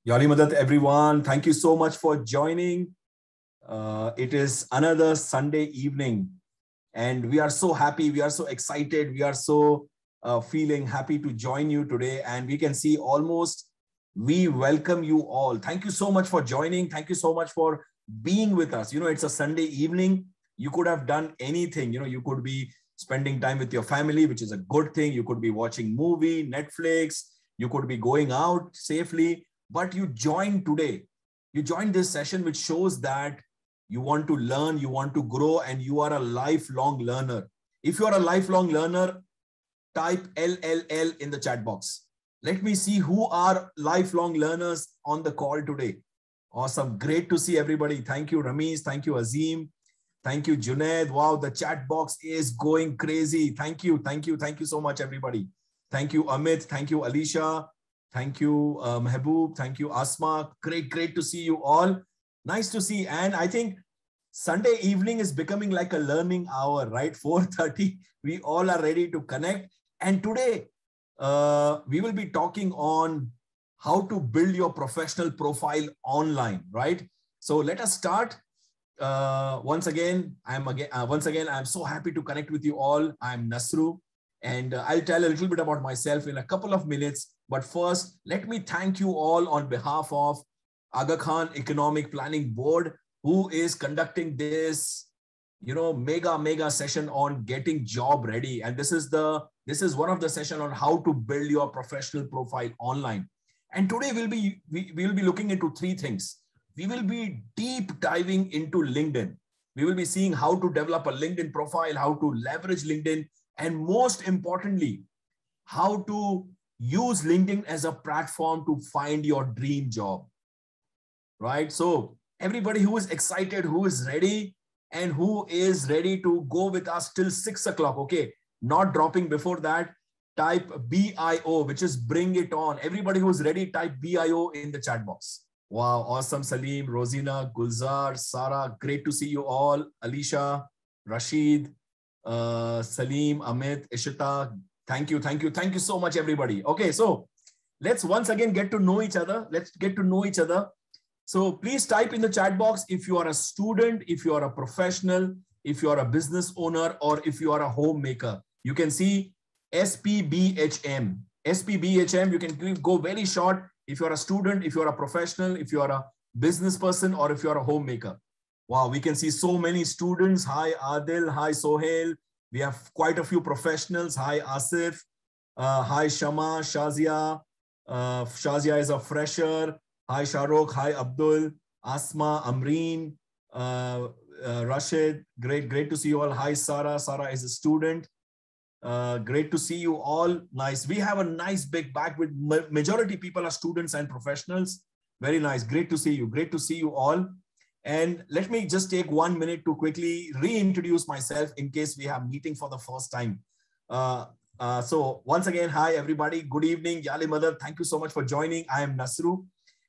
Yali Madat, everyone. Thank you so much for joining. It is another Sunday evening, and we are so happy. We are so excited. We are so feeling happy to join you today. And we can see almost we welcome you all. Thank you so much for joining. Thank you so much for being with us. You know, it's a Sunday evening. You could have done anything. You know, you could be spending time with your family, which is a good thing. You could be watching movie, Netflix. You could be going out safely. But you joined today. You joined this session, which shows that you want to learn, you want to grow, and you are a lifelong learner. If you are a lifelong learner, type LLL in the chat box. Let me see who are lifelong learners on the call today. Awesome. Great to see everybody. Thank you, Ramesh. Thank you, Azim. Thank you, Junaid. Wow, the chat box is going crazy. Thank you. Thank you. Thank you so much, everybody. Thank you, Amit. Thank you, Alicia. Thank you, Mehboob. Thank you, Asma. Great to see you all. Nice to see. And I think Sunday evening is becoming like a learning hour, right? 4:30. We all are ready to connect. And today, we will be talking on how to build your professional profile online, right? So let us start. Once again, I'm so happy to connect with you all. I'm Nasru, and I'll tell a little bit about myself in a couple of minutes. But first, let me thank you all on behalf of Aga Khan Economic Planning Board, who is conducting this, mega session on getting job ready. And this is one of the session on how to build your professional profile online. And today we will be looking into three things. We will be deep diving into LinkedIn. We will be seeing how to develop a LinkedIn profile, how to leverage LinkedIn, and most importantly, how to use LinkedIn as a platform to find your dream job, right? So everybody who is excited, who is ready, and who is ready to go with us till 6 o'clock, okay? Not dropping before that, type BIO, which is bring it on. Everybody who is ready, type BIO in the chat box. Wow, awesome. Salim, Rosina, Gulzar, Sarah, great to see you all. Alicia, Rashid, Salim, Amit, Ishita, thank you so much, everybody. Okay, so let's once again get to know each other. So please type in the chat box if you are a student, if you are a professional, if you are a business owner, or if you are a homemaker. You can see SPBHM. SPBHM, you can go very short if you're a student, if you're a professional, if you're a business person, or if you're a homemaker. Wow, we can see so many students. Hi, Adil. Hi, Sohail. We have quite a few professionals. Hi, Asif. Hi, Shama, Shazia. Shazia is a fresher. Hi, Shahrukh. Hi, Abdul. Asma, Amreen, Rashid. Great to see you all. Hi, Sarah. Sarah is a student. Great to see you all. Nice. We have a nice big bag with majority people are students and professionals. Very nice. Great to see you. Great to see you all. And let me just take 1 minute to quickly reintroduce myself in case we have meeting for the first time. So once again, hi everybody. Good evening. Yali Madar. Thank you so much for joining. I am Nasru,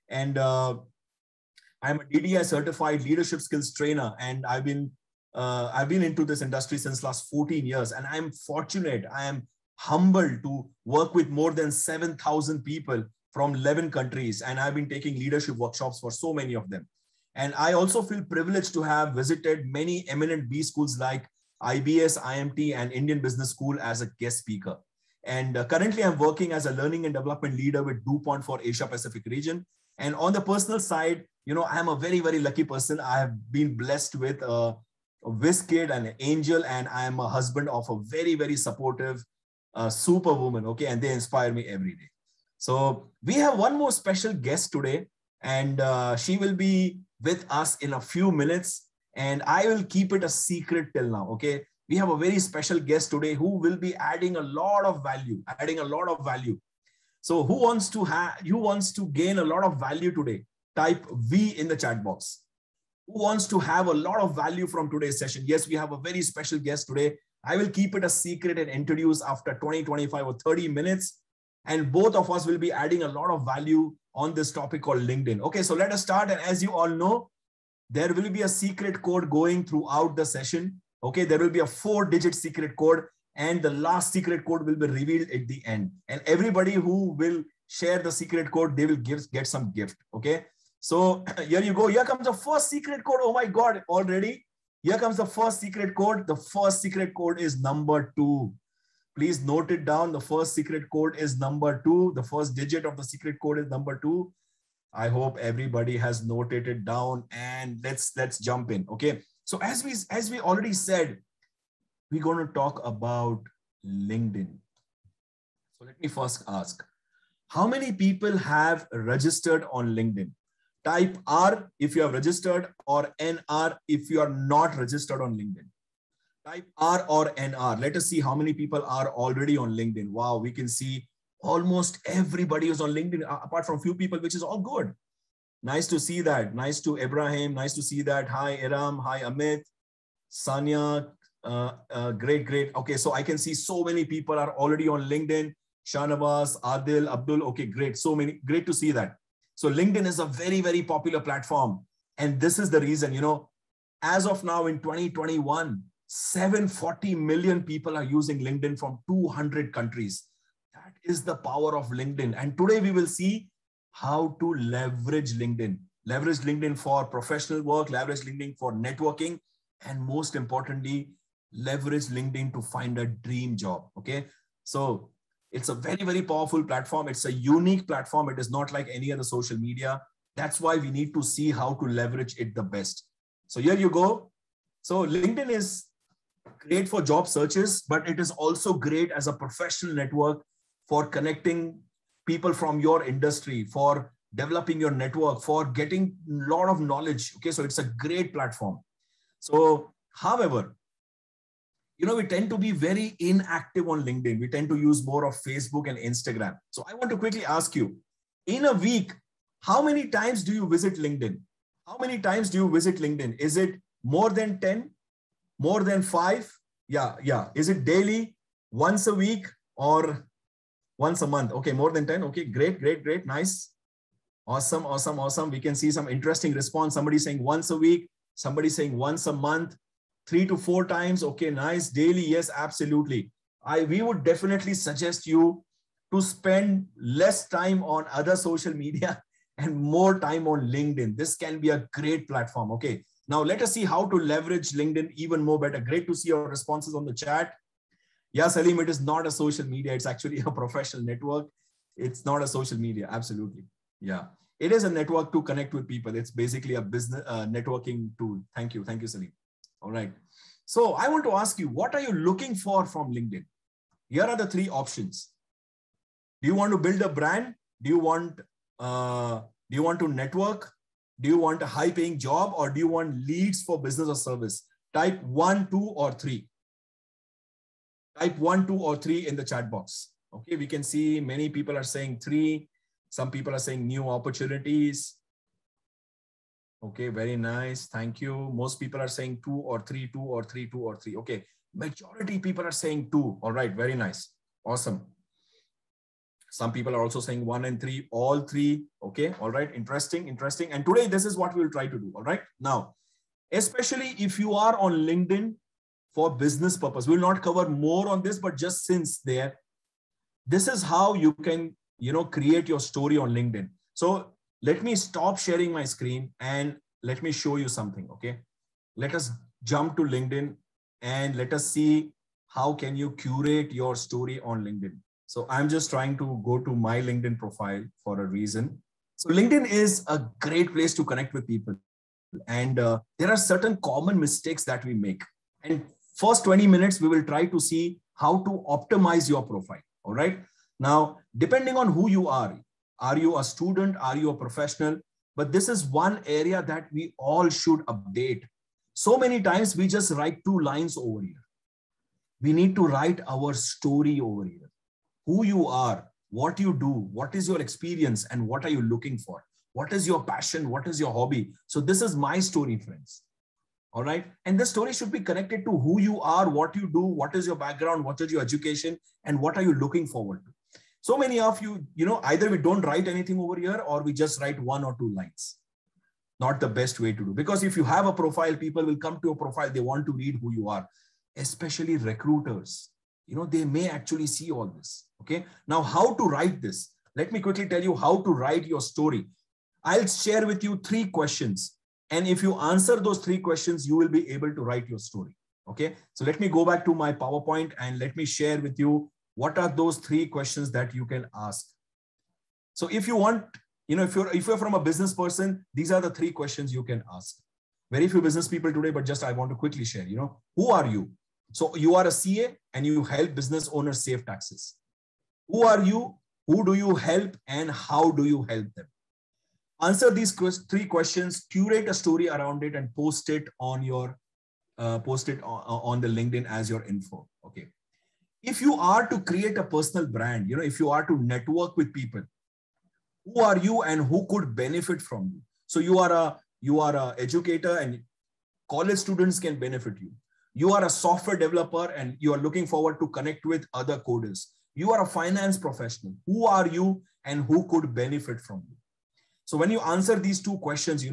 and I'm a DDI certified leadership skills trainer, and I've been into this industry since last 14 years, and I'm fortunate, I am humbled to work with more than 7,000 people from 11 countries, and I've been taking leadership workshops for so many of them. And I also feel privileged to have visited many eminent B schools like IBS, IMT, and Indian Business School as a guest speaker. And currently I'm working as a learning and development leader with DuPont for Asia Pacific region. And on the personal side, I'm a very lucky person. I have been blessed with a whiz kid and an angel, and I am a husband of a very supportive superwoman, okay? And they inspire me every day. So we have one more special guest today, and she will be with us in a few minutes, and I will keep it a secret till now, okay? We have a very special guest today who will be adding a lot of value. So who wants to gain a lot of value today? Type V in the chat box. Who wants to have a lot of value from today's session? Yes, we have a very special guest today. I will keep it a secret and introduce after 20, 25 or 30 minutes. And both of us will be adding a lot of value on this topic called LinkedIn. Okay, so let us start. And as you all know, there will be a secret code going throughout the session. Okay, there will be a 4-digit secret code, and the last secret code will be revealed at the end. And everybody who will share the secret code, they will get some gift. Okay. So here you go. Here comes the first secret code. Oh my God, already. Here comes the first secret code. The first secret code is number 2. Please note it down. The first secret code is number 2. The first digit of the secret code is number 2. I hope everybody has noted it down, and let's jump in. Okay. So as we already said, we're going to talk about LinkedIn. So let me first ask, how many people have registered on LinkedIn? Type R if you have registered, or NR if you are not registered on LinkedIn. Type R or NR. Let us see how many people are already on LinkedIn. Wow, we can see almost everybody is on LinkedIn, apart from few people, which is all good. Nice to see that. Nice to Ibrahim. Nice to see that. Hi, Iram. Hi, Amit. Sanya. Great. Okay, so I can see so many people are already on LinkedIn. Shanavas, Adil, Abdul. Okay, great. So many. Great to see that. So LinkedIn is a very, very popular platform. And this is the reason, as of now in 2021, 740 million people are using LinkedIn from 200 countries. That is the power of LinkedIn. And today we will see how to leverage LinkedIn. Leverage LinkedIn for professional work, leverage LinkedIn for networking, and most importantly, leverage LinkedIn to find a dream job. Okay. So it's a very, very powerful platform. It's a unique platform. It is not like any other social media. That's why we need to see how to leverage it the best. So here you go. So LinkedIn is great for job searches, but it is also great as a professional network for connecting people from your industry, for developing your network, for getting a lot of knowledge. Okay, so it's a great platform. So, however, we tend to be very inactive on LinkedIn. We tend to use more of Facebook and Instagram. So I want to quickly ask you, in a week, how many times do you visit LinkedIn? How many times do you visit LinkedIn? Is it more than 10? More than 5? Yeah. Is it daily, once a week, or once a month? Okay, more than 10. Okay, great. Nice. Awesome. We can see some interesting response. Somebody saying once a week, somebody saying once a month, 3 to 4 times. Okay, nice. Daily, yes, absolutely. We would definitely suggest you to spend less time on other social media and more time on LinkedIn. This can be a great platform. Okay, now let us see how to leverage LinkedIn even more better. Great to see your responses on the chat. Yeah, Salim, it is not a social media. It's actually a professional network. It's not a social media. Absolutely. Yeah, it is a network to connect with people. It's basically a business networking tool. Thank you, Salim. All right. So I want to ask you, what are you looking for from LinkedIn? Here are the 3 options. Do you want to build a brand? Do you want to network? Do you want a high-paying job, or do you want leads for business or service? Type 1, 2, or 3. Type 1, 2, or 3 in the chat box. Okay, we can see many people are saying 3. Some people are saying new opportunities. Okay, very nice. Thank you. Most people are saying 2 or 3, 2 or 3, 2 or 3. Okay, majority people are saying 2. All right, very nice. Awesome. Some people are also saying 1 and 3, all 3. Okay, all right, interesting. And today, this is what we'll try to do. All right, now, especially if you are on LinkedIn for business purpose, we'll not cover more on this, but just since this is how you can, create your story on LinkedIn. So let me stop sharing my screen and let me show you something. Okay, let us jump to LinkedIn and let us see how can you curate your story on LinkedIn. So I'm just trying to go to my LinkedIn profile for a reason. So LinkedIn is a great place to connect with people. And there are certain common mistakes that we make. And first 20 minutes, we will try to see how to optimize your profile. All right. Now, depending on who you are you a student? Are you a professional? But this is one area that we all should update. So many times we just write 2 lines over here. We need to write our story over here. Who you are, what you do, what is your experience, and what are you looking for? What is your passion? What is your hobby? So this is my story, friends. All right. And the story should be connected to who you are, what you do, what is your background, what is your education, and what are you looking forward to? So many of you, either we don't write anything over here or we just write 1 or 2 lines. Not the best way to do. Because if you have a profile, people will come to your profile. They want to read who you are, especially recruiters. They may actually see all this. Okay. Now, how to write this? let me quickly tell you how to write your story. I'll share with you 3 questions. And if you answer those 3 questions, you will be able to write your story. Okay. So let me go back to my PowerPoint and let me share with you what are those 3 questions that you can ask. So if you want, if you're from a business person, these are the 3 questions you can ask. Very few business people today, but just I want to quickly share, who are you? So you are a CA and you help business owners save taxes. Who are you? Who do you help and how do you help them? Answer these 3 questions, curate a story around it and post it on your on the LinkedIn as your info. Okay. If you are to create a personal brand, if you are to network with people, who are you and who could benefit from you? So you are a educator and college students can benefit you. You are a software developer and you are looking forward to connect with other coders. You are a finance professional. Who are you and who could benefit from you? So when you answer these 2 questions,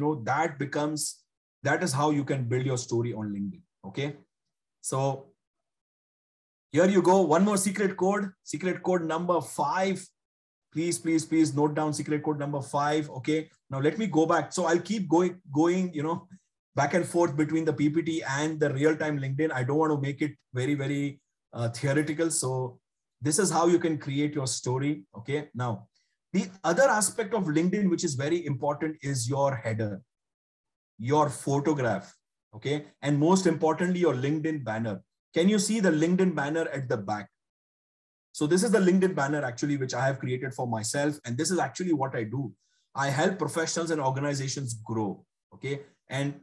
that is how you can build your story on LinkedIn. Okay. So here you go. One more secret code number 5. Please note down secret code number 5. Okay. Now let me go back. So I'll keep going, back and forth between the PPT and the real-time LinkedIn. I don't want to make it very, very theoretical. So this is how you can create your story. Okay. Now, the other aspect of LinkedIn, which is very important, is your header, your photograph. Okay. And most importantly, your LinkedIn banner. Can you see the LinkedIn banner at the back? So this is the LinkedIn banner actually, which I have created for myself. And this is actually what I do. I help professionals and organizations grow. Okay. And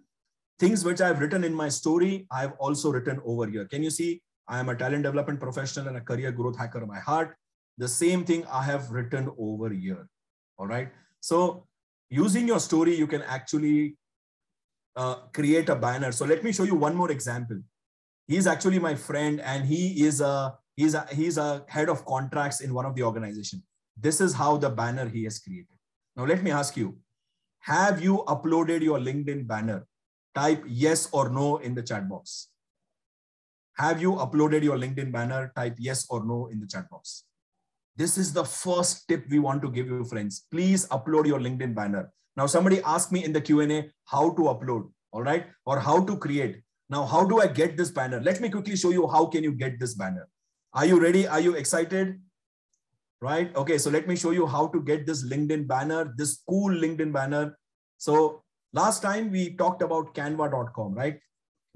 things which I've written in my story, I've also written over here. Can you see? I am a talent development professional and a career growth hacker by heart. The same thing I have written over here. All right. So using your story, you can actually create a banner. So let me show you one more example. He's actually my friend and he's a head of contracts in one of the organizations. This is how the banner he has created. Now let me ask you, have you uploaded your LinkedIn banner? Type yes or no in the chat box. Have you uploaded your LinkedIn banner? Type yes or no in the chat box. This is the first tip we want to give you, friends. Please upload your LinkedIn banner. Now, somebody asked me in the Q&A how to upload, all right, or how to create. Now, how do I get this banner? Let me quickly show you how can you get this banner. Are you ready? Are you excited? Right? Okay, so let me show you how to get this LinkedIn banner, this cool LinkedIn banner. So last time we talked about canva.com, right?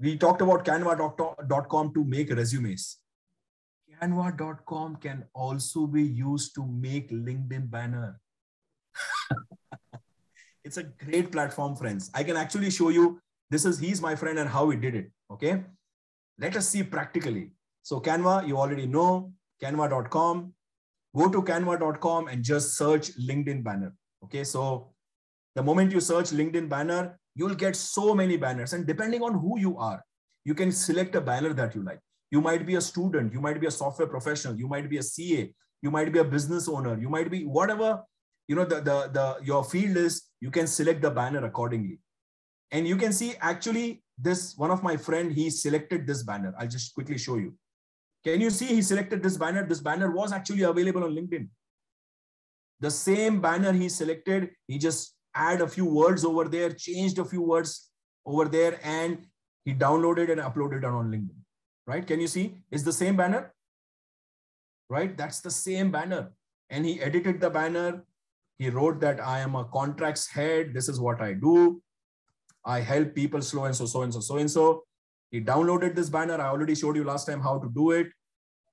We talked about canva.com to make resumes. Canva.com can also be used to make LinkedIn banner. It's a great platform, friends. I can actually show you, he's my friend and how he did it. Okay. Let us see practically. So Canva, you already know, canva.com. Go to canva.com and just search LinkedIn banner. Okay. So the moment you search LinkedIn banner, you'll get so many banners. And depending on who you are, you can select a banner that you like. You might be a student, you might be a software professional, you might be a CA, you might be a business owner, you might be whatever, your field is, you can select the banner accordingly. And you can see actually one of my friend, he selected this banner. I'll just quickly show you. Can you see he selected this banner? This banner was actually available on LinkedIn. The same banner he selected, he just add a few words over there, changed a few words over there, and he downloaded and uploaded it on LinkedIn. Right? Can you see? It's the same banner, right? That's the same banner. And he edited the banner. He wrote that I am a contracts head. This is what I do. I help people so and so. He downloaded this banner. I already showed you last time how to do it.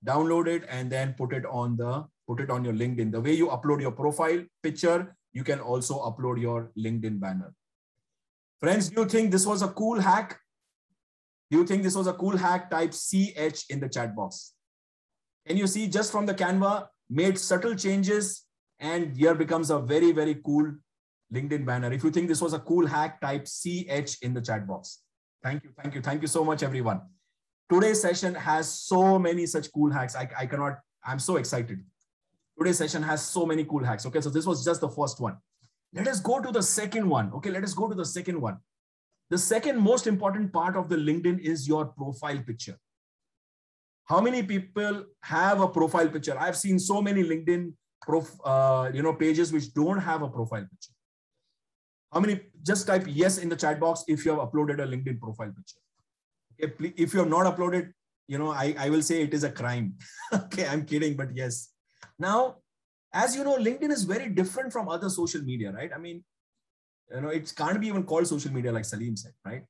Download it and then put it on your LinkedIn. The way you upload your profile picture, you can also upload your LinkedIn banner. Friends, do you think this was a cool hack? Do you think this was a cool hack? Type CH in the chat box. Can you see just from the Canva, made subtle changes and here becomes a very, very cool LinkedIn banner. If you think this was a cool hack, type CH in the chat box. Thank you. Thank you. Thank you so much, everyone. Today's session has so many such cool hacks. I'm so excited. Today's session has so many cool hacks. Okay, so this was just the first one. Let us go to the second one. Okay, let us go to the second one. The second most important part of the LinkedIn is your profile picture. How many people have a profile picture? I've seen so many LinkedIn pages which don't have a profile picture? How many? Just type yes in the chat box if you have uploaded a LinkedIn profile picture. Okay, if you have not uploaded, I will say it is a crime. Okay, I'm kidding, but yes. Now, as you know, LinkedIn is very different from other social media, right? I mean, it can't be even called social media like Salim said, right?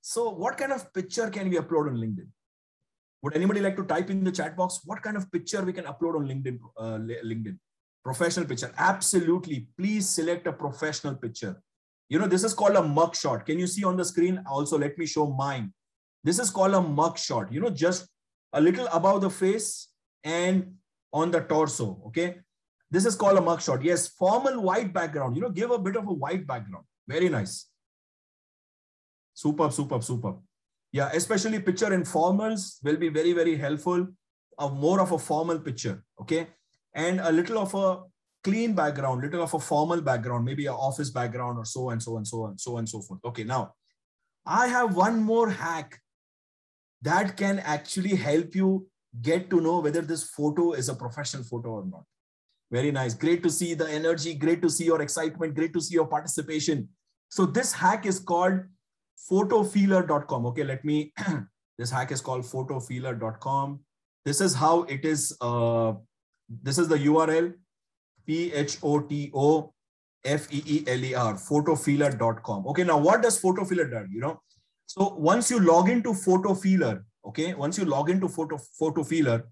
So what kind of picture can we upload on LinkedIn? Would anybody like to type in the chat box what kind of picture we can upload on LinkedIn? LinkedIn professional picture. Absolutely. Please select a professional picture. This is called a mug shot. Can you see on the screen? Also, let me show mine. This is called a mug shot. Just a little above the face and on the torso. Okay. This is called a mug shot. Yes. Formal white background. Give a bit of a white background. Very nice. Superb, superb, superb. Yeah, especially picture in formals will be very, very helpful. More of a formal picture, okay? And a little of a clean background, little of a formal background, maybe an office background or so and so and so and so and so forth. Okay, now I have one more hack that can actually help you get to know whether this photo is a professional photo or not. Very nice. Great to see the energy. Great to see your excitement. Great to see your participation. So this hack is called photofeeler.com. Okay, this hack is called photofeeler.com. This is how it is. This is the URL, photofeeler, photofeeler.com. Okay, now what does photofeeler do? So once you log into photofeeler, okay, once you log into photofeeler,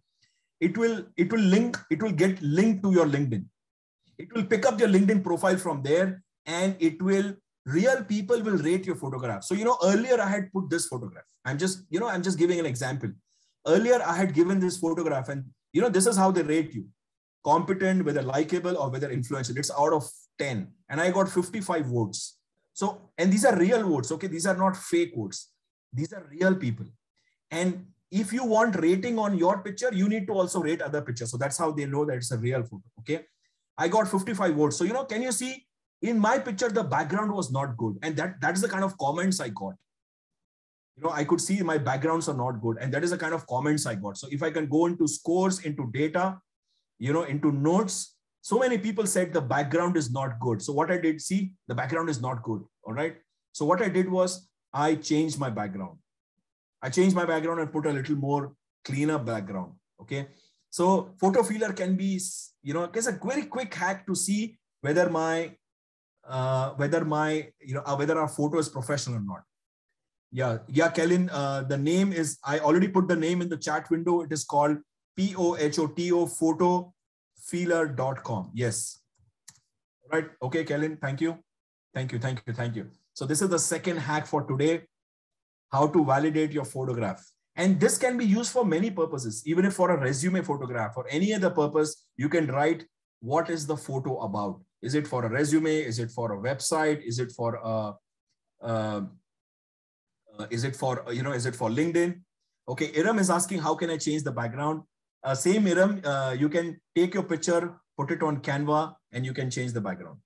it will get linked to your LinkedIn. It will pick up your LinkedIn profile from there, and real people will rate your photograph. So, earlier I had put this photograph. I'm just giving an example. Earlier I had given this photograph, and this is how they rate you. Competent, whether likable or whether influential. It's out of 10. And I got 55 votes. So, and these are real votes. Okay. These are not fake votes. These are real people. And if you want rating on your picture, you need to also rate other pictures. So that's how they know that it's a real photo. Okay. I got 55 votes. So, can you see in my picture, the background was not good. And that is the kind of comments I got. I could see my backgrounds are not good. And that is the kind of comments I got. So if I can go into scores, into data, into notes, so many people said the background is not good. So what I did, see, the background is not good. All right. So what I did was I changed my background. I changed my background and put a little more cleaner background. Okay. So photofeeler can be, it's a very quick hack to see whether whether our photo is professional or not. Yeah, Kellen, the name is, I already put the name in the chat window. It is called POHOTO photofeeler.com. Yes. Right. Okay, Kellen, thank you. Thank you. So this is the second hack for today, how to validate your photograph. And this can be used for many purposes, even if for a resume photograph or any other purpose, you can write, what is the photo about? Is it for a resume? Is it for a website? Is it for is it for LinkedIn? Okay, Iram is asking, how can I change the background? Same Iram, you can take your picture, put it on Canva, and you can change the background.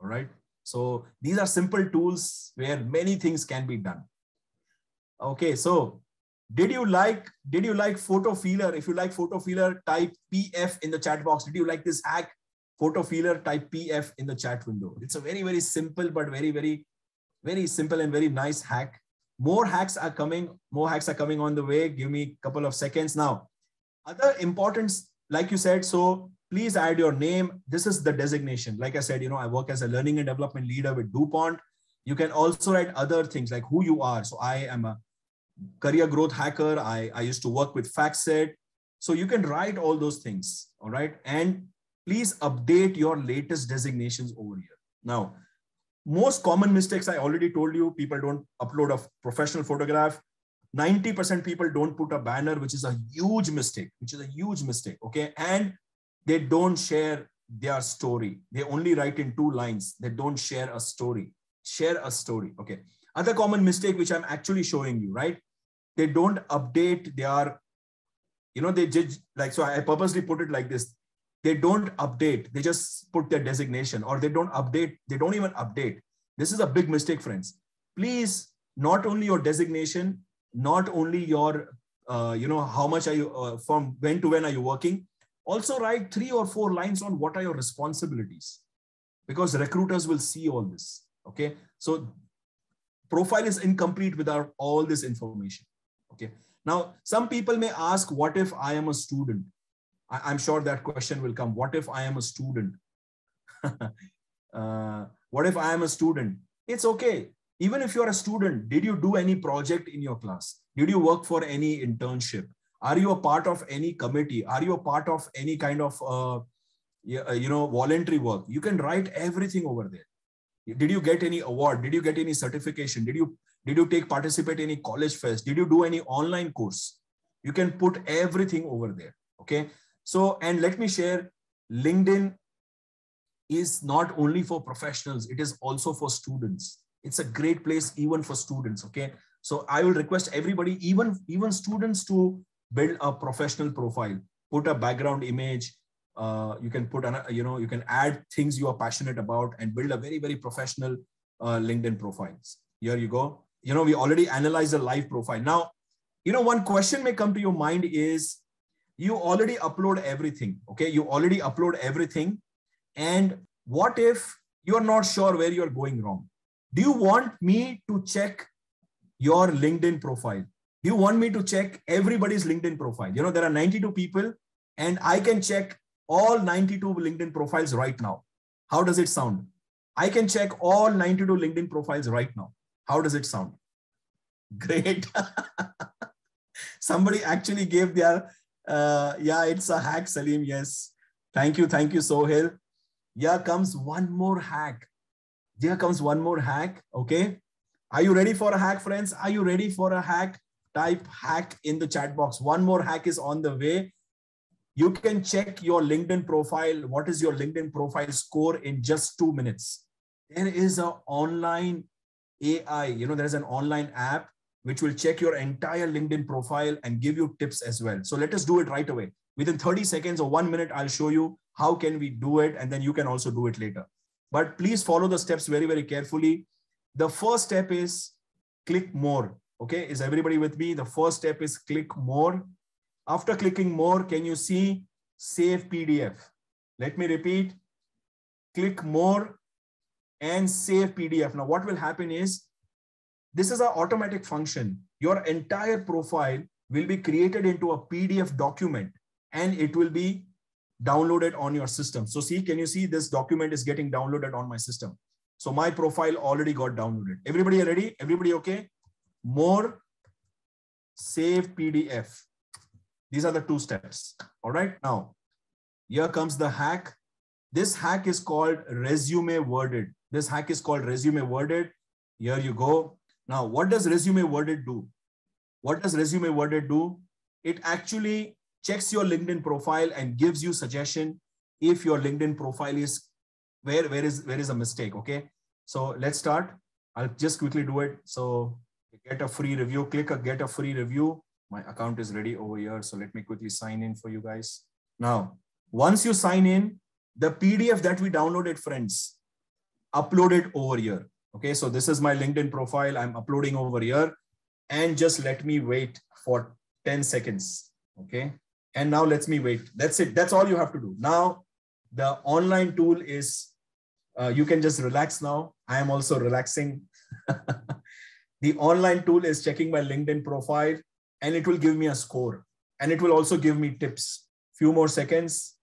All right. So these are simple tools where many things can be done. Okay, so did you like photofeeler? If you like photofeeler, type PF in the chat box. Did you like this hack? Photofeeler, type PF in the chat window. It's a very, very simple, but very, very, very simple and very nice hack. More hacks are coming. More hacks are coming on the way. Give me a couple of seconds. Now, other importance, like you said, so please add your name. This is the designation. Like I said, I work as a learning and development leader with DuPont. You can also write other things like who you are. So I am a career growth hacker. I used to work with FactSet. So you can write all those things. All right. And please update your latest designations over here. Now, most common mistakes, I already told you, people don't upload a professional photograph. 90% people don't put a banner, which is a huge mistake, okay? And they don't share their story. They only write in 2 lines. They don't share a story. Share a story, okay? Other common mistake, which I'm actually showing you, right? They don't update their, they just like, so I purposely put it like this. They don't update. They just put their designation, or they don't update. They don't even update. This is a big mistake, friends. Please, not only your designation, not only your, how much are you, from when to when are you working? Also write 3 or 4 lines on what are your responsibilities, because recruiters will see all this. Okay. So profile is incomplete without all this information. Okay. Now, some people may ask, what if I am a student? I'm sure that question will come. What if I am a student? What if I am a student? It's okay. Even if you're a student, did you do any project in your class? Did you work for any internship? Are you a part of any committee? Are you a part of any kind of voluntary work? You can write everything over there. Did you get any award? Did you get any certification? Did you participate in any college fest? Did you do any online course? You can put everything over there. Okay. So, and let me share, LinkedIn is not only for professionals, it is also for students. It's a great place even for students. Okay. So I will request everybody, even students, to build a professional profile, put a background image. You can put, you can add things you are passionate about and build a very, very professional LinkedIn profiles. Here you go. We already analyzed a live profile. Now, one question may come to your mind is, you already upload everything. Okay. You already upload everything. And what if you're not sure where you're going wrong? Do you want me to check your LinkedIn profile? Do you want me to check everybody's LinkedIn profile? There are 92 people and I can check all 92 LinkedIn profiles right now. How does it sound? I can check all 92 LinkedIn profiles right now. How does it sound? Great. Somebody actually gave their, yeah, it's a hack, Salim. Yes. Thank you, Sohail. Here comes one more hack. Here comes one more hack. Okay. Are you ready for a hack, friends? Are you ready for a hack? Type hack in the chat box. One more hack is on the way. You can check your LinkedIn profile. What is your LinkedIn profile score in just 2 minutes? There is an online AI, there's an online app which will check your entire LinkedIn profile and give you tips as well. So let us do it right away. Within 30 seconds or 1 minute, I'll show you how can we do it. And then you can also do it later. But please follow the steps very, very carefully. The first step is click more. Okay. Is everybody with me? The first step is click more. After clicking more, can you see save PDF? Let me repeat, click more and save PDF. Now, what will happen is, this is an automatic function. Your entire profile will be created into a PDF document and it will be downloaded on your system. So see, can you see this document is getting downloaded on my system? So my profile already got downloaded. Everybody ready? Everybody okay? More, save PDF. These are the 2 steps. All right. Now, here comes the hack. This hack is called Resume Worded. This hack is called Resume Worded. Here you go. Now, what does Resume Worded do? What does Resume Worded do? It actually checks your LinkedIn profile and gives you suggestion if your LinkedIn profile is where is a mistake. Okay. So let's start. I'll just quickly do it. So get a free review, click get a free review. My account is ready over here. So let me quickly sign in for you guys. Now, once you sign in, the PDF that we downloaded, friends, upload it over here. Okay. So this is my LinkedIn profile. I'm uploading over here, and just let me wait for 10 seconds. Okay. And now let me wait. That's it. That's all you have to do. Now, the online tool is, you can just relax now. I am also relaxing. The online tool is checking my LinkedIn profile and it will give me a score, and it will also give me tips. Few more seconds.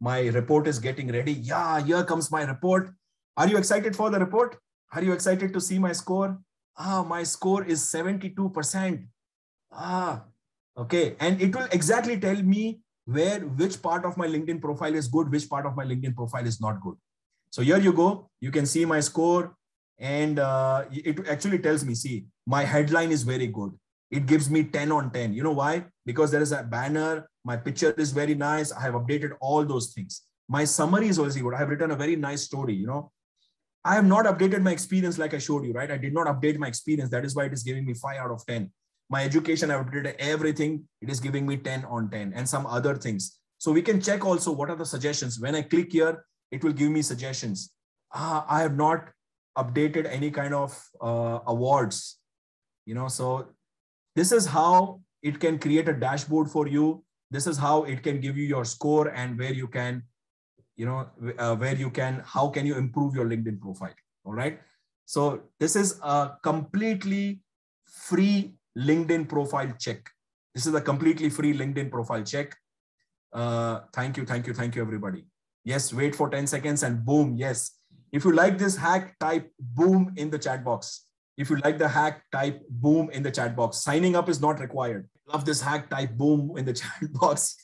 My report is getting ready. Yeah, here comes my report. Are you excited for the report? Are you excited to see my score? My score is 72%. Okay. And it will exactly tell me which part of my LinkedIn profile is good, which part of my LinkedIn profile is not good. So here you go. You can see my score, and it actually tells me, see, my headline is very good. It gives me 10 on 10. You know why? Because there is a banner. My picture is very nice. I have updated all those things. My summary is also good. I have written a very nice story. I have not updated my experience like I showed you, right? I did not update my experience. That is why it is giving me 5 out of 10. My education, I've updated everything. It is giving me 10 on 10 and some other things. So we can check also what are the suggestions. When I click here, it will give me suggestions. I have not updated any kind of awards, so this is how it can create a dashboard for you. This is how it can give you your score and where you can, how can you improve your LinkedIn profile. All right. So this is a completely free LinkedIn profile check. This is a completely free LinkedIn profile check. Thank you, everybody. Yes, wait for 10 seconds and boom. Yes. If you like this hack, type boom in the chat box. If you like the hack, type boom in the chat box. Signing up is not required. Love this hack, type boom in the chat box.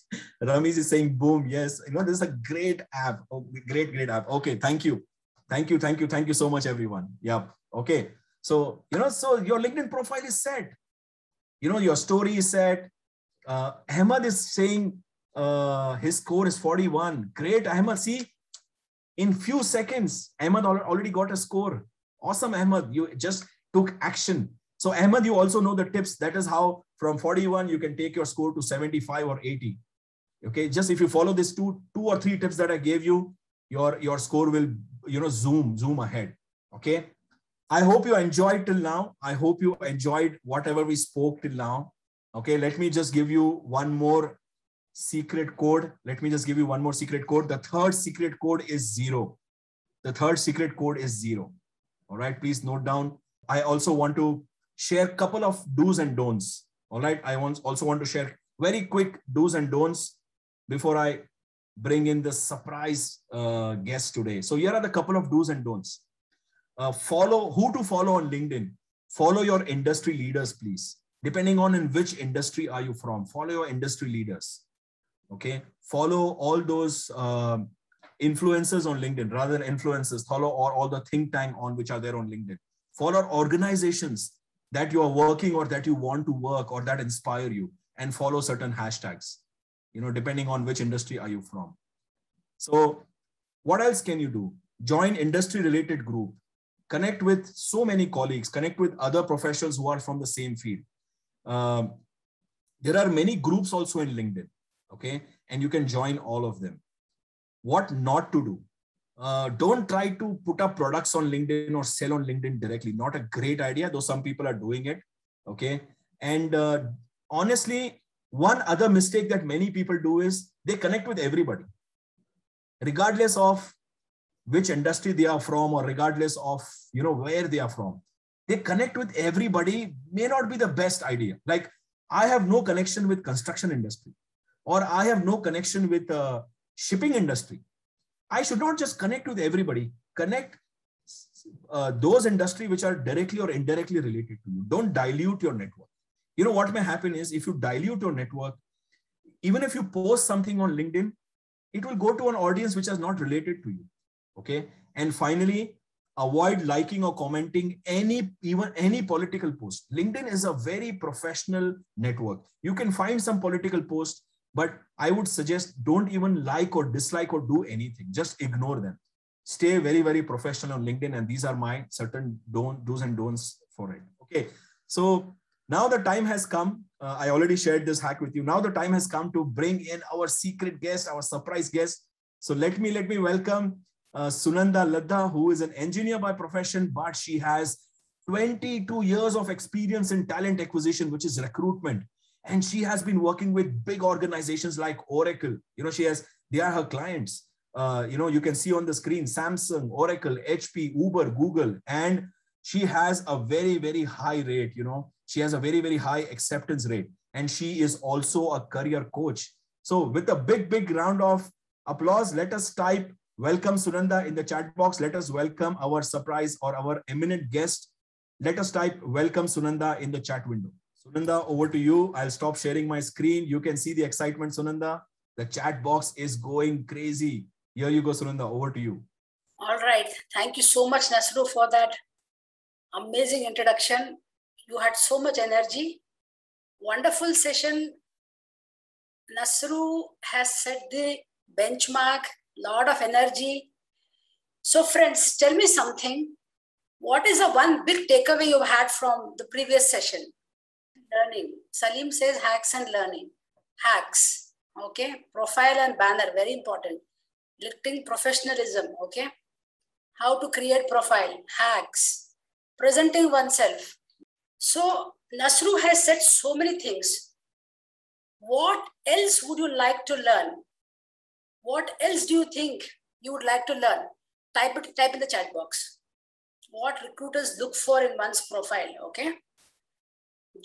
Ramesh is saying boom. Yes. This is a great app. Oh, great app. Okay. Thank you. Thank you so much, everyone. Yeah. Okay. So, so your LinkedIn profile is set. Your story is set. Ahmed is saying his score is 41. Great, Ahmed. See, in few seconds, Ahmed already got a score. Awesome, Ahmed. You just took action. So, Ahmed, you also know the tips. That is how from 41, you can take your score to 75 or 80. Okay. Just if you follow these two or three tips that I gave you, your score will, zoom ahead. Okay. I hope you enjoyed till now. I hope you enjoyed whatever we spoke till now. Okay. Let me just give you one more secret code. The third secret code is 0. The third secret code is 0. All right. Please note down. I also want to share a couple of do's and don'ts. All right. I also want to share very quick do's and don'ts before I bring in the surprise guest today. So here are the couple of do's and don'ts. Follow who to follow on LinkedIn. Follow your industry leaders, please. Depending on in which industry are you from, follow your industry leaders. Okay. Follow all those influencers on LinkedIn rather than influencers. Follow all the think tank on which are there on LinkedIn. Follow organizations that you are working or that you want to work or that inspire you, and follow certain hashtags, depending on which industry are you from. So what else can you do? Join industry related group. Connect with so many colleagues, connect with other professionals who are from the same field. There are many groups also in LinkedIn. Okay. And you can join all of them. What not to do? Don't try to put up products on LinkedIn or sell on LinkedIn directly. Not a great idea, though some people are doing it. Okay. And honestly, one other mistake that many people do is they connect with everybody, regardless of which industry they are from or regardless of, where they are from. They connect with everybody may not be the best idea. Like, I have no connection with construction industry, or I have no connection with shipping industry. I should not just connect with everybody. Connect those industries which are directly or indirectly related to you. Don't dilute your network. What may happen is, if you dilute your network, even if you post something on LinkedIn, it will go to an audience which is not related to you. Okay. And finally, avoid liking or commenting even any political post. LinkedIn is a very professional network. You can find some political posts, but I would suggest don't even like or dislike or do anything. Just ignore them. Stay very, very professional on LinkedIn. And these are my certain do's and don'ts for it. Okay. So now the time has come. I already shared this hack with you. Now the time has come to bring in our secret guest, our surprise guest. So let me welcome Sunanda Ladha, who is an engineer by profession, but she has 22 years of experience in talent acquisition, which is recruitment. And she has been working with big organizations like Oracle. They are her clients. You can see on the screen, Samsung, Oracle, HP, Uber, Google, and she has a very, very high rate. She has a very, very high acceptance rate. And she is also a career coach. So with a big round of applause, let us type welcome Sunanda in the chat box. Let us welcome our surprise or our eminent guest. Let us type welcome Sunanda in the chat window. Sunanda, over to you. I'll stop sharing my screen. You can see the excitement, Sunanda. The chat box is going crazy. Here you go, Sunanda. Over to you. All right. Thank you so much, Nasru, for that amazing introduction. You had so much energy. Wonderful session. Nasru has set the benchmark, lot of energy. So friends, tell me something. What is the one big takeaway you had from the previous session? Learning. Salim says hacks and learning. Hacks. Okay. Profile and banner. Very important. LinkedIn professionalism. Okay. How to create profile. Hacks. Presenting oneself. So Nasru has said so many things. What else would you like to learn? What else do you think you would like to learn? Type in the chat box. What recruiters look for in one's profile, okay?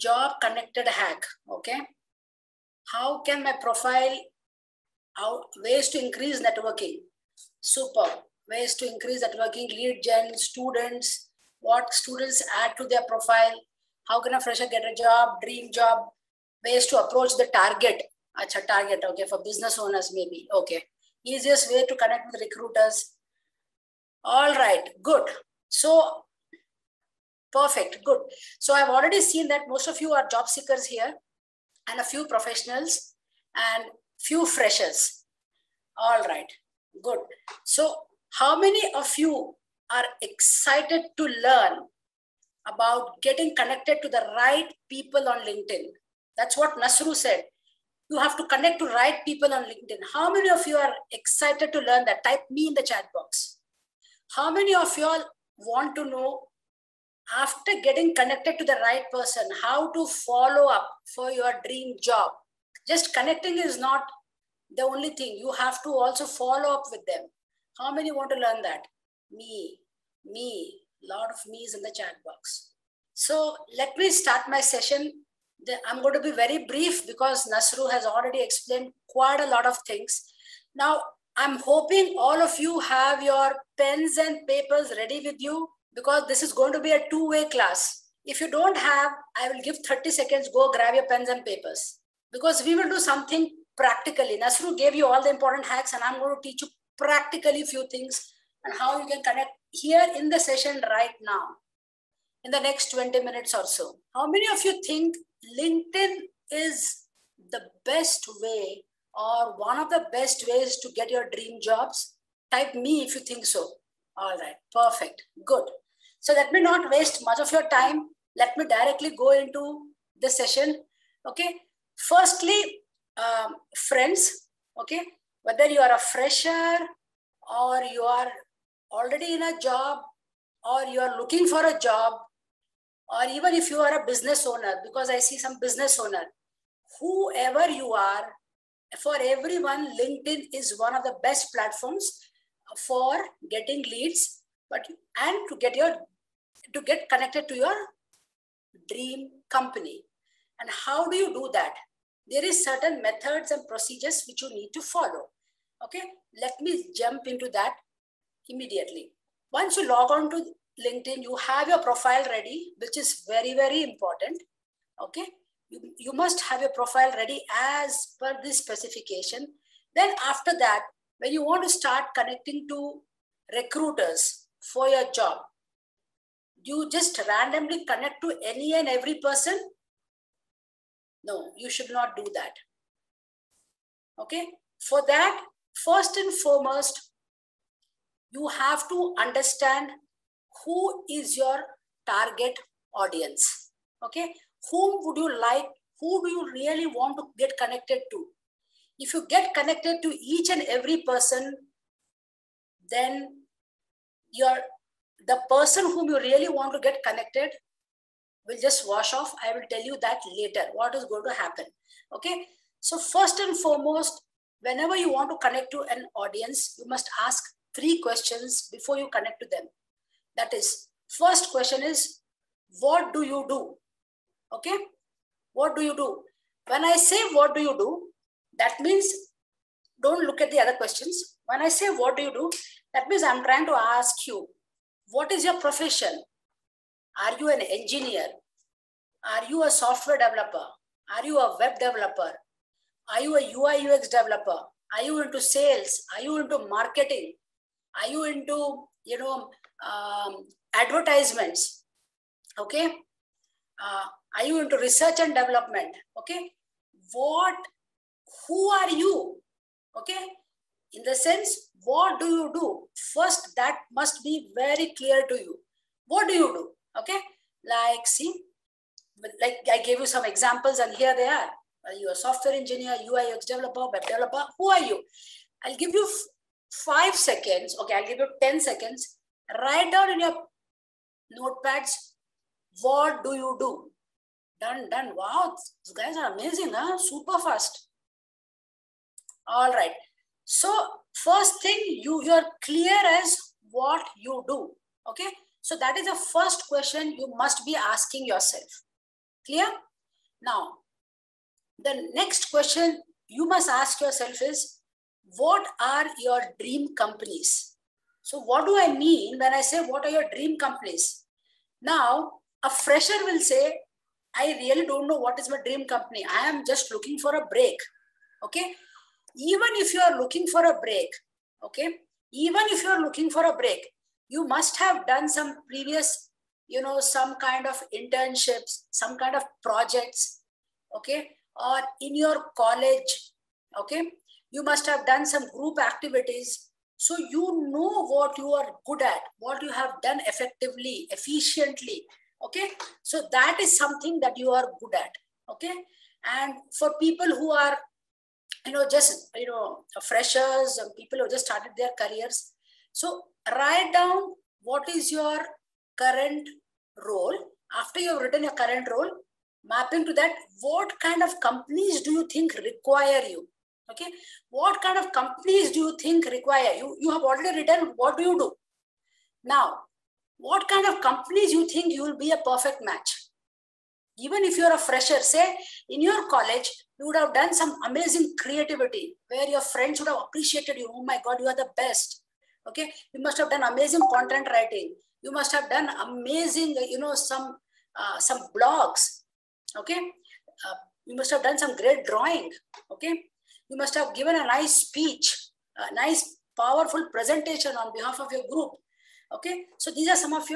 Job connected hack, okay? How can my profile, ways to increase networking? Super. Ways to increase networking, lead gen, students, what students add to their profile, how can a fresher get a job, dream job, ways to approach the target. Acha, target, okay, for business owners maybe, okay. Easiest way to connect with recruiters. All right, good. So, perfect, good. So I've already seen that most of you are job seekers here and a few professionals and few freshers. All right, good. So how many of you are excited to learn about getting connected to the right people on LinkedIn? That's what Nasru said. You have to connect to right people on LinkedIn. How many of you are excited to learn that? Type me in the chat box. How many of you all want to know, after getting connected to the right person, how to follow up for your dream job? Just connecting is not the only thing. You have to also follow up with them. How many want to learn that? Me. Lot of me's in the chat box. So let me start my session. I'm going to be very brief because Nasru has already explained quite a lot of things. Now, I'm hoping all of you have your pens and papers ready with you, because this is going to be a two-way class. If you don't have, I will give 30 seconds, go grab your pens and papers, because we will do something practically. Nasru gave you all the important hacks, and I'm going to teach you practically few things and how you can connect here in the session right now, in the next 20 minutes or so. How many of you think LinkedIn is the best way or one of the best ways to get your dream jobs? Type me if you think so. All right, perfect, good. So let me not waste much of your time. Let me directly go into the session, okay? Firstly, friends, okay, whether you are a fresher or you are already in a job or you are looking for a job, or even if you are a business owner, because I see some business owner, whoever you are, for everyone, LinkedIn is one of the best platforms for getting leads, and to get connected to your dream company. And how do you do that? There is certain methods and procedures which you need to follow. Okay, let me jump into that immediately. Once you log on to LinkedIn, you have your profile ready, which is very, very important. Okay, you must have your profile ready as per this specification. Then after that, when you want to start connecting to recruiters for your job, you just randomly connect to any and every person? No, you should not do that. Okay, for that, first and foremost, you have to understand who is your target audience. Okay, whom would you like, who do you really want to get connected to? If you get connected to each and every person, then the person whom you really want to get connected will just wash off. I will tell you that later, what is going to happen. Okay, so first and foremost, whenever you want to connect to an audience, you must ask 3 questions before you connect to them. That is, first question is, what do you do? Okay, what do you do? When I say what do you do, that means don't look at the other questions. When I say what do you do, that means I'm trying to ask you, what is your profession? Are you an engineer? Are you a software developer? Are you a web developer? Are you a UI UX developer? Are you into sales? Are you into marketing? Are you into, advertisements? Okay. Are you into research and development? Okay. Who are you? Okay. In the sense, what do you do? First, that must be very clear to you. What do you do? Okay. Like, see, like I gave you some examples and here they are. Are you a software engineer, UI UX developer, web developer? Who are you? I'll give you 5 seconds. Okay, I'll give you 10 seconds. Write down in your notepads, what do you do? Done, done. Wow, these guys are amazing, huh? Super fast. All right. So first thing, you're clear as what you do. Okay. So that is the first question you must be asking yourself. Clear? Now, the next question you must ask yourself is, what are your dream companies? So what do I mean when I say what are your dream companies? Now, a fresher will say, I really don't know what is my dream company. I am just looking for a break. Okay. Even if you are looking for a break, okay, even if you are looking for a break, you must have done some previous, some kind of internships, some kind of projects, okay, or in your college, okay, you must have done some group activities. So you know what you are good at, what you have done effectively, efficiently, okay. So that is something that you are good at, okay. And for people who are just freshers and people who just started their careers, so write down what is your current role. After you have written your current role, mapping to that, what kind of companies do you think require you? Okay, what kind of companies do you think require you? You have already written what do you do. Now, what kind of companies you think you will be a perfect match? Even if you're a fresher, say in your college, you would have done some amazing creativity where your friends would have appreciated you. Oh my God, you are the best. Okay. You must have done amazing content writing. You must have done amazing, some blogs. Okay. You must have done some great drawing. Okay. You must have given a nice speech, a nice, powerful presentation on behalf of your group. Okay. So these are some of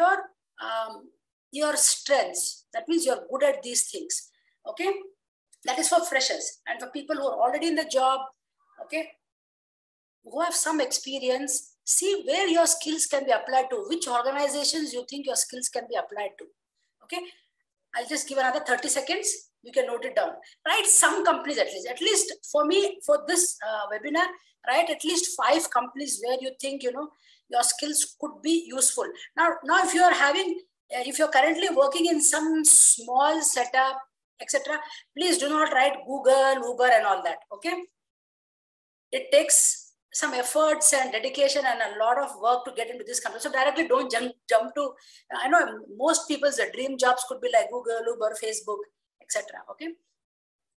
your strengths. That means you're good at these things. Okay. That is for freshers. And for people who are already in the job, okay, who have some experience, see where your skills can be applied to, which organizations you think your skills can be applied to. Okay. I'll just give another 30 seconds. You can note it down. Write some companies at least. At least for me, for this webinar, write at least 5 companies where you think, your skills could be useful. Now if you are having, if you're currently working in some small setup, etc., please do not write Google, Uber and all that. Okay. It takes some efforts and dedication and a lot of work to get into this company. So directly don't jump to, I know most people's dream jobs could be like Google, Uber, Facebook, etc. Okay.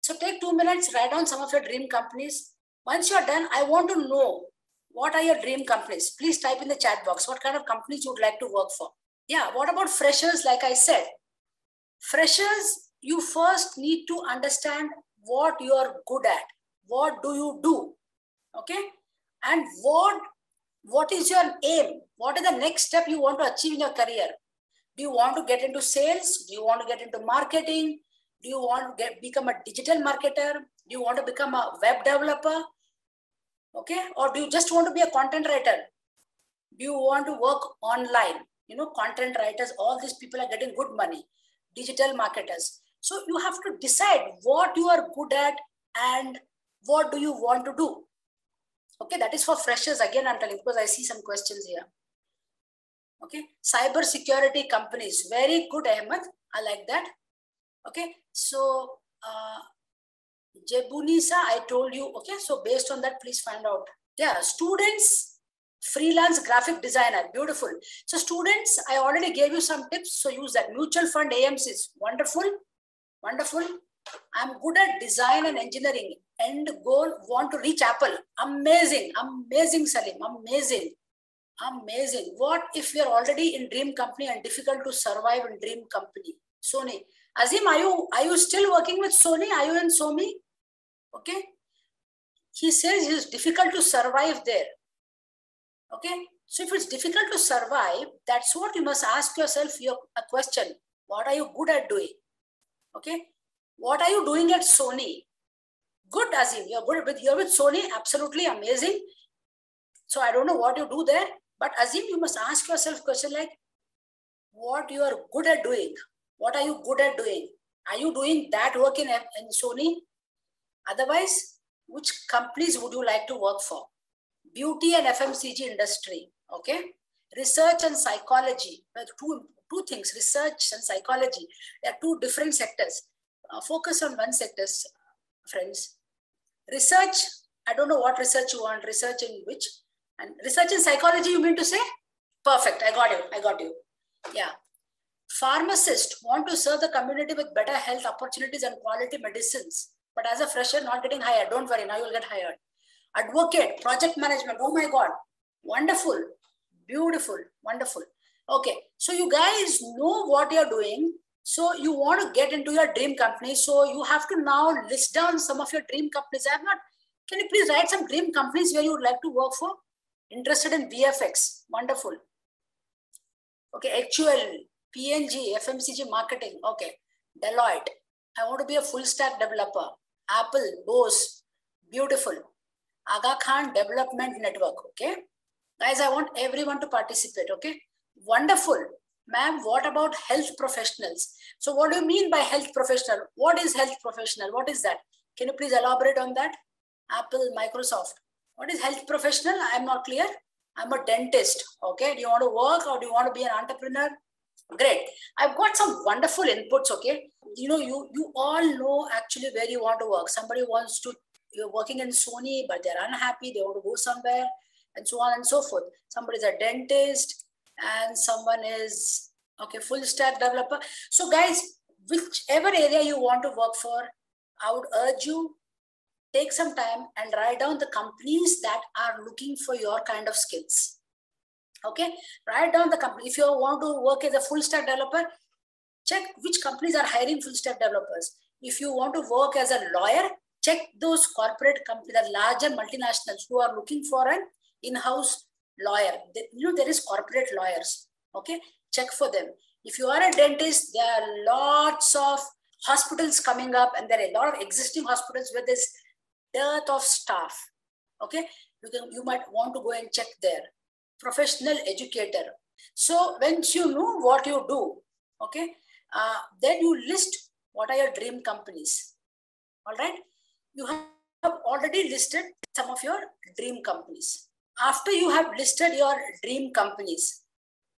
So take 2 minutes, write down some of your dream companies. Once you're done, I want to know what are your dream companies. Please type in the chat box what kind of companies you would like to work for. Yeah, what about freshers? Like I said, freshers, you first need to understand what you are good at. What do you do? Okay. And what is your aim? What is the next step you want to achieve in your career? Do you want to get into sales? Do you want to get into marketing? Do you want to become a digital marketer? Do you want to become a web developer? Okay. Or do you just want to be a content writer? Do you want to work online? Content writers, all these people are getting good money. Digital marketers. So you have to decide what you are good at and what do you want to do. Okay, that is for freshers. Again, I'm telling because I see some questions here. Okay, cyber security companies. Very good, Ahmed. I like that. Okay, so Jebunisa, I told you. Okay, so based on that, please find out. Yeah, students, freelance graphic designer. Beautiful. So students, I already gave you some tips. So use that. Mutual fund AMCs. Wonderful. Wonderful. I'm good at design and engineering. End goal, want to reach Apple. Amazing. Amazing, Salim. Amazing. Amazing. What if you're already in dream company and difficult to survive in dream company? Sony. Azim, are you still working with Sony? Are you in Sony? Okay. He says it's difficult to survive there. Okay. So if it's difficult to survive, that's what you must ask yourself a question. What are you good at doing? Okay. What are you doing at Sony? Good, Azim. You're with Sony. Absolutely amazing. So I don't know what you do there, but Azim, you must ask yourself a question like, what you are good at doing? What are you good at doing? Are you doing that work in Sony? Otherwise, which companies would you like to work for? Beauty and FMCG industry. Okay. Research and psychology. Two things, research and psychology. They are two different sectors. focus on one sector, friends. Research, I don't know what research you want, research in which, and research in psychology you mean to say? Perfect, I got you. Yeah. Pharmacists want to serve the community with better health opportunities and quality medicines, but as a fresher not getting hired. Don't worry, now you'll get hired. Advocate, project management, oh my God, wonderful, beautiful, wonderful. Okay, so you guys know what you're doing. So you want to get into your dream company. So you have to now list down some of your dream companies. Can you please write some dream companies where you would like to work for? Interested in VFX, wonderful. Okay, HUL, PNG, FMCG marketing, okay. Deloitte, I want to be a full stack developer. Apple, Bose, beautiful. Aga Khan Development Network, okay. Guys, I want everyone to participate, okay. Wonderful. Ma'am, what about health professionals? So what do you mean by health professional? What is health professional? What is that? Can you please elaborate on that? Apple, Microsoft. What is health professional? I'm not clear. I'm a dentist. Okay. Do you want to work or do you want to be an entrepreneur? Great. I've got some wonderful inputs. Okay. You know, you all know actually where you want to work. Somebody wants to, you're working in Sony, but they're unhappy. They want to go somewhere and so on and so forth. Somebody's a dentist and someone is, okay, full stack developer. So guys, whichever area you want to work for, I would urge you, take some time and write down the companies that are looking for your kind of skills. Okay, write down the company. If you want to work as a full stack developer, check which companies are hiring full stack developers. If you want to work as a lawyer, check those corporate companies, the larger multinationals who are looking for an in-house lawyer. There is corporate lawyers. Okay, check for them. If you are a dentist, there are lots of hospitals coming up, and there are a lot of existing hospitals where there's dearth of staff. Okay, you might want to go and check there. Professional educator. So once you know what you do, okay, then you list what are your dream companies. All right, you have already listed some of your dream companies. After you have listed your dream companies,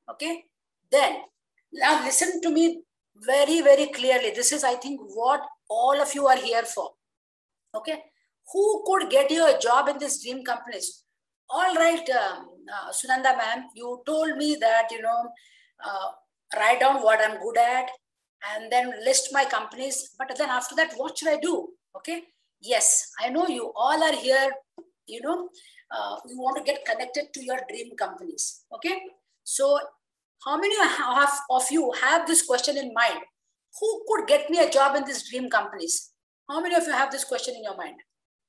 okay, then now listen to me very, very clearly. This is, I think, what all of you are here for. Okay, who could get you a job in these dream companies? All right, Sunanda ma'am, you told me that, write down what I'm good at and then list my companies. But then after that, what should I do? Okay. Yes, I know you all are here, you want to get connected to your dream companies. Okay. So how many of you have this question in mind? Who could get me a job in these dream companies? How many of you have this question in your mind?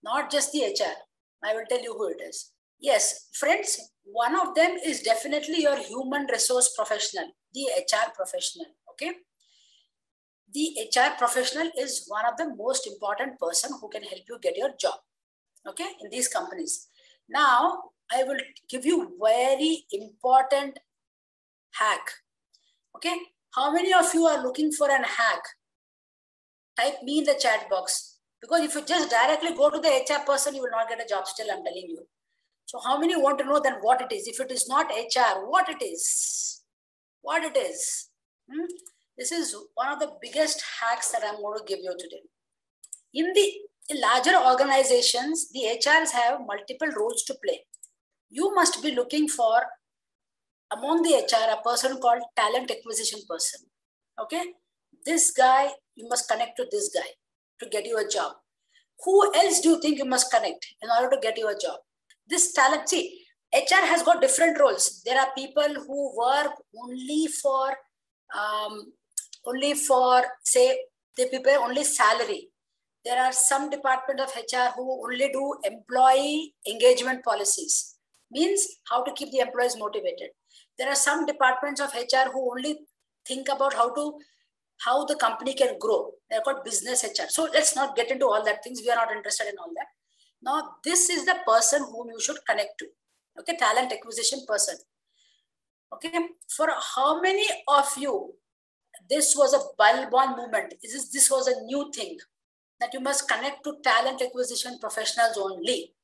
Not just the HR. I will tell you who it is. Yes, friends, one of them is definitely your human resource professional, the HR professional, okay? The HR professional is one of the most important person who can help you get your job, okay, in these companies. Now, I will give you very important hack, okay? How many of you are looking for an hack? Type me in the chat box, because if you just directly go to the HR person, you will not get a job still, I'm telling you. So how many want to know then what it is? If it is not HR, what it is? What it is? This is one of the biggest hacks that I'm going to give you today. In the larger organizations, the HRs have multiple roles to play. You must be looking for, among the HR, a person called talent acquisition person. Okay? This guy, you must connect to this guy to get you a job. Who else do you think you must connect in order to get you a job? This talent, see, HR has got different roles. There are people who work only for, say, they prepare only salary. There are some department of HR who only do employee engagement policies, means how to keep the employees motivated. There are some departments of HR who only think about how the company can grow. They're called business HR. So let's not get into all that things. We are not interested in all that. Now, this is the person whom you should connect to. Okay, talent acquisition person. Okay, for how many of you, this was a bulb-on movement? This was a new thing that you must connect to talent acquisition professionals only.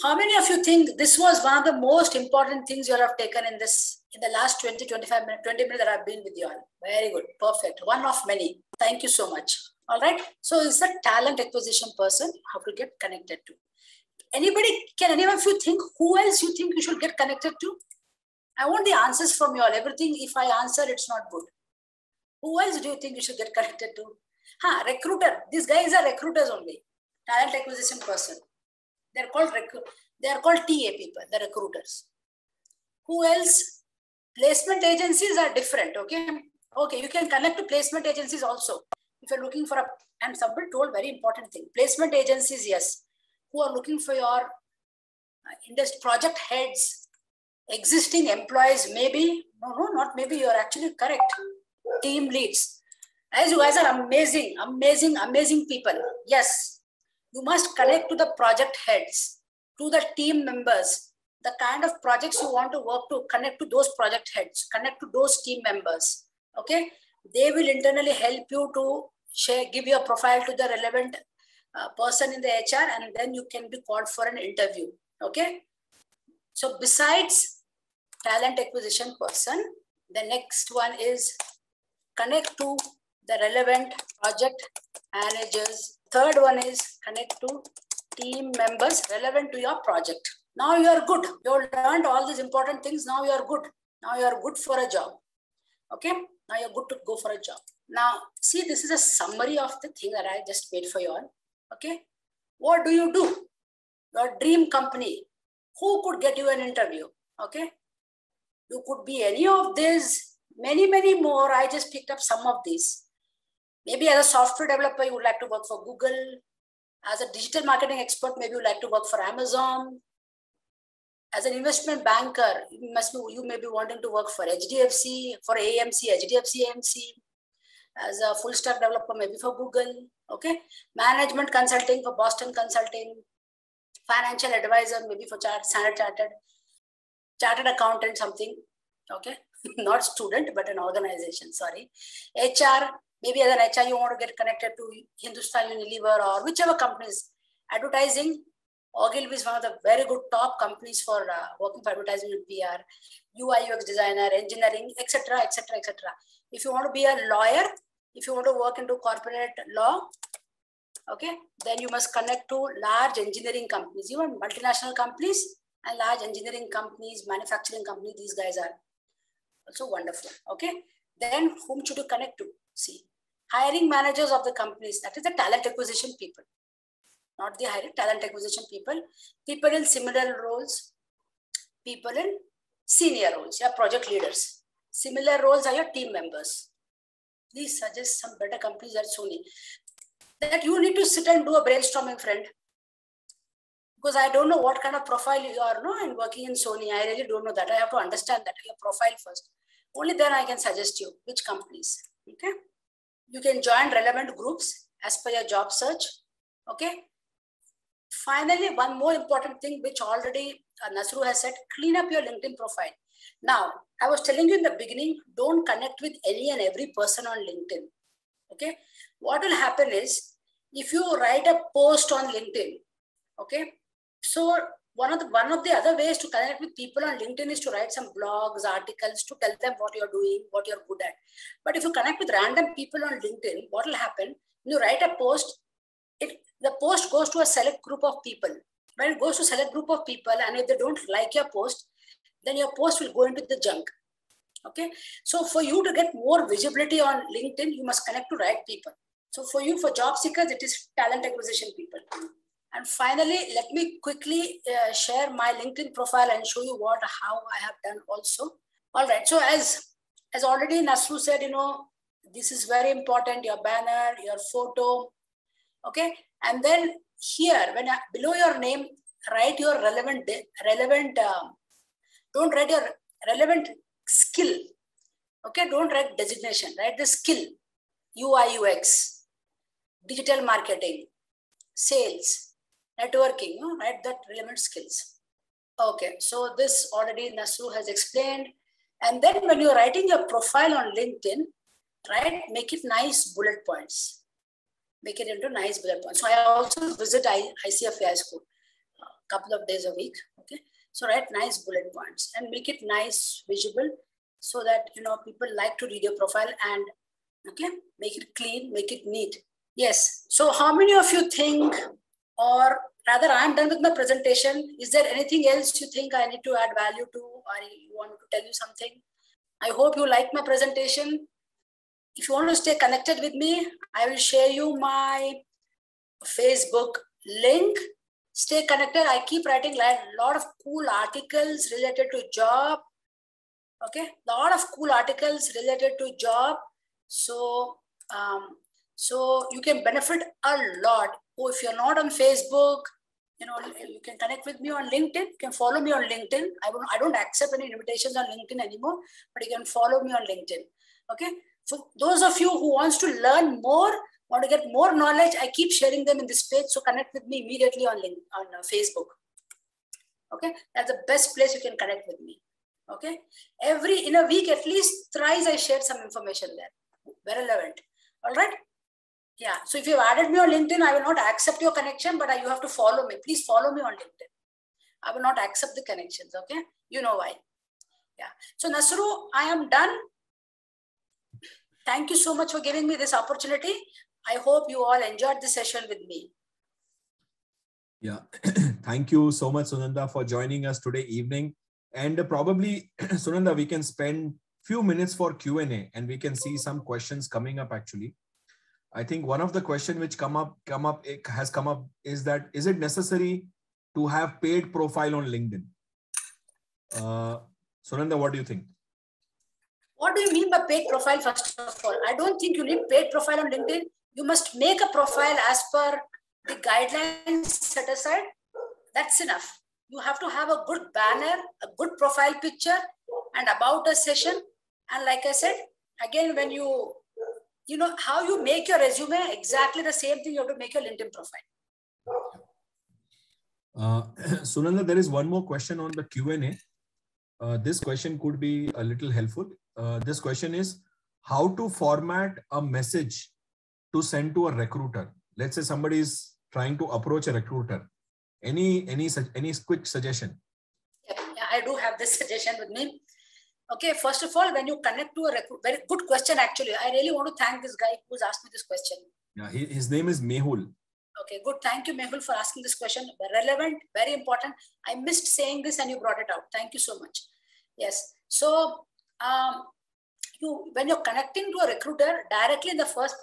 How many of you think this was one of the most important things you have taken in the last 20 minutes that I've been with you all? Very good, perfect. One of many. Thank you so much. All right. So it's a talent acquisition person you have to get connected to. Can any of you think who else you think you should get connected to? I want the answers from you all. Everything, if I answer, it's not good. Who else do you think you should get connected to? Recruiter. These guys are recruiters only. Talent acquisition person. They're called TA people, the recruiters. Who else? Placement agencies are different, okay? Okay, you can connect to placement agencies also. If you're looking for and somebody told very important thing. Placement agencies, yes, who are looking for your industry project heads, existing employees, maybe. No, not maybe, you're actually correct. Team leads. As you guys are amazing, amazing, amazing people. Yes, you must connect to the project heads, to the team members, the kind of projects you want to work to, connect to those project heads, connect to those team members. Okay, they will internally help you to give your profile to the relevant person in the HR, and then you can be called for an interview. Okay, so besides talent acquisition person, the next one is connect to the relevant project managers. Third one is connect to team members relevant to your project. Now you are good. You learned all these important things. Now you are good. Now you are good for a job. Okay. Now you're good to go for a job. Now, see, this is a summary of the thing that I just made for you all. Okay. What do? Your dream company. Who could get you an interview? Okay. You could be any of these, many, many more. I just picked up some of these. Maybe as a software developer, you would like to work for Google. As a digital marketing expert, maybe you would like to work for Amazon. As an investment banker, you may be wanting to work for HDFC, for AMC, HDFC AMC. As a full stack developer, maybe for Google. Okay. Management consulting for Boston Consulting. Financial advisor, maybe for Standard Chartered. Chartered accountant, something. Okay. Not student, but an organization. Sorry. HR, maybe as an HR, you want to get connected to Hindustan Unilever or whichever companies. Advertising, Ogilvy is one of the very good top companies for working for advertising and PR. UI, UX designer, engineering, etc., etc., etc. If you want to be a lawyer, if you want to work into corporate law, okay, then you must connect to large engineering companies, even multinational companies and large engineering companies, manufacturing companies. These guys are also wonderful. Okay, then whom should you connect to? See, hiring managers of the companies. That is the talent acquisition people. Not the hiring, talent acquisition people, people in similar roles, people in senior roles, yeah, project leaders. Similar roles are your team members. Please suggest some better companies at Sony. That you need to sit and do a brainstorming, friend. Because I don't know what kind of profile you are, no, and working in Sony. I really don't know that. I have to understand that, your profile first. Only then I can suggest you which companies. Okay. You can join relevant groups as per your job search. Okay. Finally, one more important thing, which already Nasru has said, clean up your LinkedIn profile. Now, I was telling you in the beginning, don't connect with any and every person on LinkedIn. Okay. What will happen is, if you write a post on LinkedIn, okay, so one of the other ways to connect with people on LinkedIn is to write some blogs, articles, to tell them what you're doing, what you're good at. But if you connect with random people on LinkedIn, what will happen? When you write a post, the post goes to a select group of people. When it goes to a select group of people, and if they don't like your post, then your post will go into the junk. Okay. So for you to get more visibility on LinkedIn, you must connect to right people. So for you, for job seekers, it is talent acquisition people. And finally, let me quickly share my LinkedIn profile and show you how I have done also. All right. So as already Nasru said, this is very important, your banner, your photo. Okay. And then here, below your name, write your relevant, don't write your relevant skill. Okay. Don't write designation, write the skill, UI, UX, digital marketing, sales, networking, write that relevant skills. Okay. So this already Nasru has explained. And then when you're writing your profile on LinkedIn, right, make it nice bullet points. Make it into nice bullet points. So I also visit ICFAI school a couple of days a week. Okay. So write nice bullet points and make it nice, visible, so that, people like to read your profile, and okay, make it clean, make it neat. Yes. So how many of you think, or rather I'm done with my presentation. Is there anything else you think I need to add value to, or you want to tell you something? I hope you like my presentation. If you want to stay connected with me, I will share you my Facebook link. Stay connected. I keep writing a lot of cool articles related to job. Okay, lot of cool articles related to job. So, so you can benefit a lot. Oh, if you're not on Facebook, you know, you can connect with me on LinkedIn. You can follow me on LinkedIn. I don't accept any invitations on LinkedIn anymore, but you can follow me on LinkedIn. Okay. So those of you who wants to learn more, want to get more knowledge, I keep sharing them in this page. So connect with me immediately on Facebook. Okay. That's the best place you can connect with me. Okay. In a week, at least thrice I shared some information there. Very relevant. All right. Yeah. So if you've added me on LinkedIn, I will not accept your connection, but you have to follow me. Please follow me on LinkedIn. I will not accept the connections. Okay. You know why. Yeah. So Nasru, I am done. Thank you so much for giving me this opportunity. I hope you all enjoyed the session with me. Yeah. Thank you so much, Sunanda, for joining us today evening. And probably, Sunanda, we can spend few minutes for Q&A and we can see some questions coming up actually. I think one of the questions which has come up is that, is it necessary to have paid profile on LinkedIn? Sunanda, what do you think? What do you mean by paid profile, first of all? I don't think you need paid profile on LinkedIn. You must make a profile as per the guidelines set aside. That's enough. You have to have a good banner, a good profile picture, and about a session. And like I said, again, when you know how you make your resume, exactly the same thing you have to make your LinkedIn profile. Sunanda, there is one more question on the Q&A. This question could be a little helpful. This question is how to format a message to send to a recruiter. Let's say somebody is trying to approach a recruiter. Any quick suggestion? Yeah, I do have this suggestion with me. Okay, first of all, when you connect to a recruiter, very good question actually. I really want to thank this guy who's asked me this question. Yeah, his name is Mehul. Okay, good. Thank you, Mehul, for asking this question. Relevant, very important. I missed saying this and you brought it out. Thank you so much. Yes. So, when you're connecting to a recruiter, directly in the first